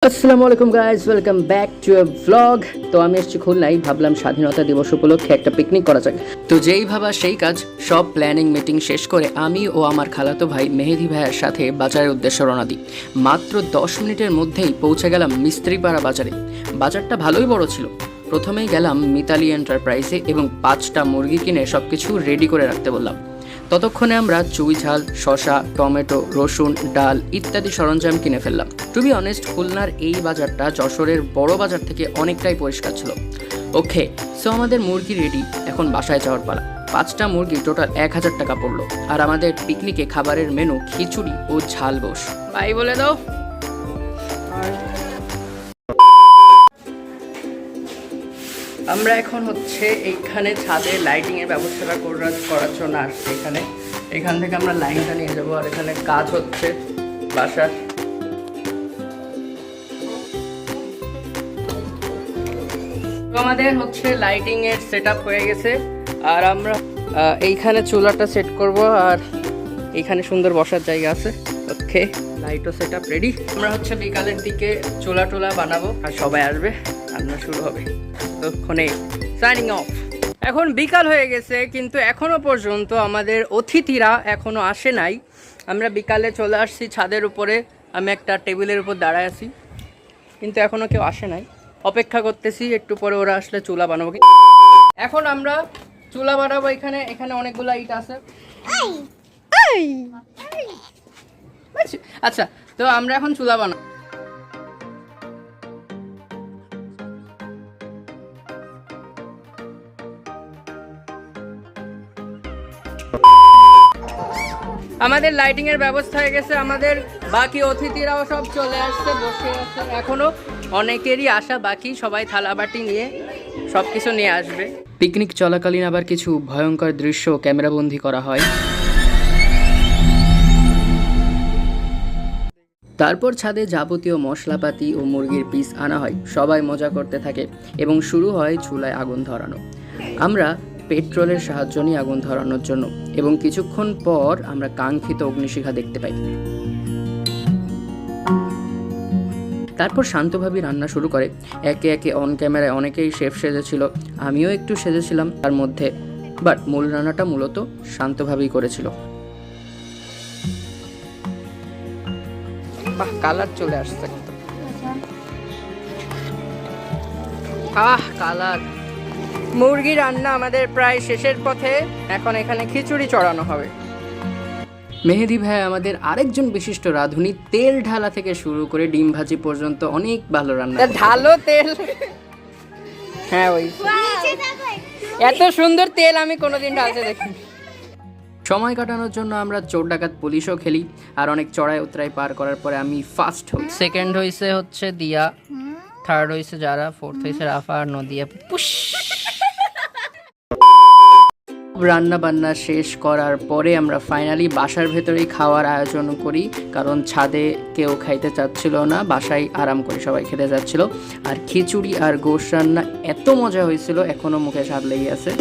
আসসালামু আলাইকুম guys, welcome back to a vlog. তো আমি এসেছি খুলনায়, ভাবলাম স্বাধীনতা দিবস উপলক্ষে একটা পিকনিক করা যাক। তো যেই ভাবা সেই কাজ, সব প্ল্যানিং মিটিং শেষ করে আমি ও আমার খালাতো ভাই মেহেদি ভাইয়ের সাথে বাজারের উদ্দেশ্যে রওনা দিই। মাত্র 10 মিনিটের মধ্যেই পৌঁছে গেলাম মিস্ত্রিপাড়া বাজারে। বাজারটা ভালোই বড় ছিল। প্রথমেই গেলাম মিতালি এন্টারপ্রাইজে এবং 5টা মুরগি কিনে সব কিছু রেডি করে রাখতে বললাম। ততক্ষণে আমরা চুই ঝাল, শসা, টমেটো, রসুন, ডাল ইত্যাদি সরঞ্জাম কিনে ফেললাম। টু বি অনেস্ট, খুলনার এই বাজারটা যশোরের বড় বাজার থেকে অনেকটাই পরিষ্কার ছিল। ওকে, সো আমাদের মুরগি রেডি, এখন বাসায় যাওয়ার পালা। 5টা মুরগি টোটাল 1000 টাকা পড়লো। আর আমাদের পিকনিকে খাবারের মেনু খিচুড়ি ও ঝাল বোস। ভাই বলে দাও। আমরা এখন এইখানে ছাদে লাইটিং এর ব্যবস্থাটা করার জন্য আসছি। এখান থেকে আমরা লাইনটা নিয়ে যাবো। আর এখানে কাজ হচ্ছে বাসার। আমাদের লাইটিং এর সেট আপ হয়ে গেছে। আর আমরা এইখানে চুলাটা সেট করব। আর এইখানে সুন্দর বসার জায়গা আছে। ওকে, লাইটও সেট আপ রেডি। আমরা বিকালের দিকে চুলা টোলা বানাবো আর সবাই আসবে, রান্না শুরু হবে। ততক্ষণে সাইনিং অফ। এখন বিকাল হয়ে গেছে, কিন্তু এখনো পর্যন্ত আমাদের অতিথিরা এখনো আসে নাই। আমরা বিকালে চলে আসছি ছাদের উপরে। আমি একটা টেবিলের উপর দাঁড়ায় আছি, কিন্তু এখনো কেউ আসে নাই। অপেক্ষা করতেছি, একটু পরে ওরা আসলে চুলা বানাবো। এখন আমরা চুলা বানাবো। এখানে অনেকগুলো ইট আছে। আচ্ছা, তো আমরা এখন চুলা বানাবো। আমাদের লাইটিং এর ব্যবস্থা হয়ে গেছে। আমাদের বাকি অতিথিরাও সব চলে আসছে, বসে আছে। এখনো অনেকেরই আসা বাকি, সবাই থালাবাটি নিয়ে সবকিছু নিয়ে আসবে। পিকনিক চলাকালীন আবার কিছু ভয়ঙ্কর দৃশ্য ক্যামেরাবন্দি করা হয়। তারপর ছাদে যাবতীয় মশলাপাতি ও মুরগির পিস আনা হয়। সবাই মজা করতে থাকে এবং শুরু হয় চুলায় আগুন ধরানো। আমরা পেট্রোলের সাহায্য নিই আগুন ধরানোর জন্য এবং কিছুক্ষণ পর আমরা কাঙ্ক্ষিত অগ্নিশিখা দেখতে পাই। তারপর শান্তভাবে রান্না শুরু করে। একে একে অন ক্যামেরায় অনেকেই শেফ সেজেছিল, আমিও একটু সেজেছিলাম তার মধ্যে। বাট মূল রান্নাটা মূলত শান্তভাবেই করেছিল। বাহ, কালার চলে আসছে। কালার। মুরগি রান্না আমাদের প্রায় শেষের পথে। এখন এখানে খিচুড়ি চড়ানো হবে। মেহেদি ভাই আমাদের আরেকজন বিশিষ্ট রাঁধুনি। তেল ঢালা থেকে শুরু করে ডিম ভাজি পর্যন্ত অনেক ভালো রান্না। ঢালো তেল। হ্যাঁ, ওই এত সুন্দর তেল আমি কোনোদিন ঢালতে দেখিনি। সময় কাটানোর জন্য আমরা চোর ডাকাত পুলিশও খেলি। আর অনেক চড়াই উতরাই পার করার পরে আমি ফার্স্ট হই। সেকেন্ড হয়েছে দিয়া, থার্ড হয়েছে যারা, ফোর্থ হয়েছে রাফা আর নদিয়া। রান্না বান্না শেষ করার পরে আমরা ফাইনালি বাসার ভেতরেই খাওয়ার আয়োজন করি, কারণ ছাদে কেউ খাইতে চাচ্ছিল না। বাসায় আরাম করে সবাই খেতে যাচ্ছিল। আর খিচুড়ি আর গোশ রান্না এত মজা হয়েছিল, এখনো মুখে স্বাদ লেগে আছে।